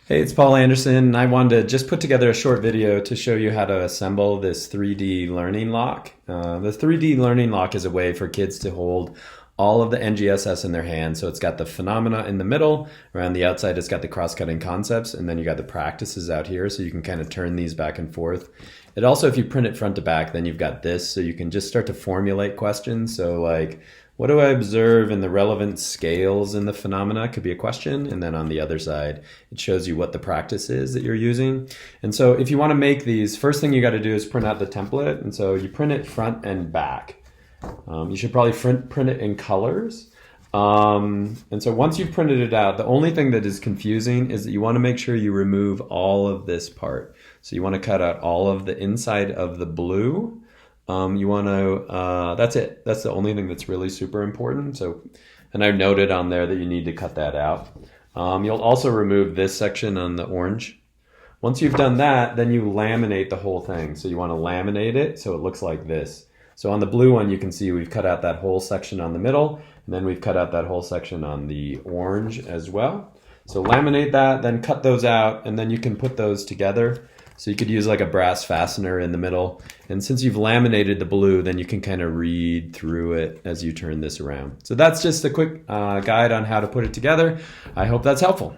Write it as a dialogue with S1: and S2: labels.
S1: Hey, it's Paul Anderson. I wanted to just put together a short video to show you how to assemble this 3D learning lock. The 3D learning lock is a way for kids to hold all of the NGSS in their hand. So it's got the phenomena in the middle, around the outside it's got the cross-cutting concepts, and then you got the practices out here so you can kind of turn these back and forth. It also, if you print it front to back, then you've got this so you can just start to formulate questions. So like, what do I observe in the relevant scales in the phenomena could be a question. And then on the other side, it shows you what the practice is that you're using. And so if you want to make these, first thing you got to do is print out the template. And so you print it front and back. You should probably print it in colors. And so once you've printed it out, the only thing that is confusing is that you want to make sure you remove all of this part. So you want to cut out all of the inside of the blue. You want to, that's it. That's the only thing that's really super important. So, and I noted on there that you need to cut that out. You'll also remove this section on the orange. Once you've done that, then you laminate the whole thing. So you want to laminate it so it looks like this. So on the blue one, you can see we've cut out that whole section on the middle, and then we've cut out that whole section on the orange as well. So laminate that, then cut those out, and then you can put those together. So you could use like a brass fastener in the middle. And since you've laminated the blue, then you can kind of read through it as you turn this around. So that's just a quick guide on how to put it together. I hope that's helpful.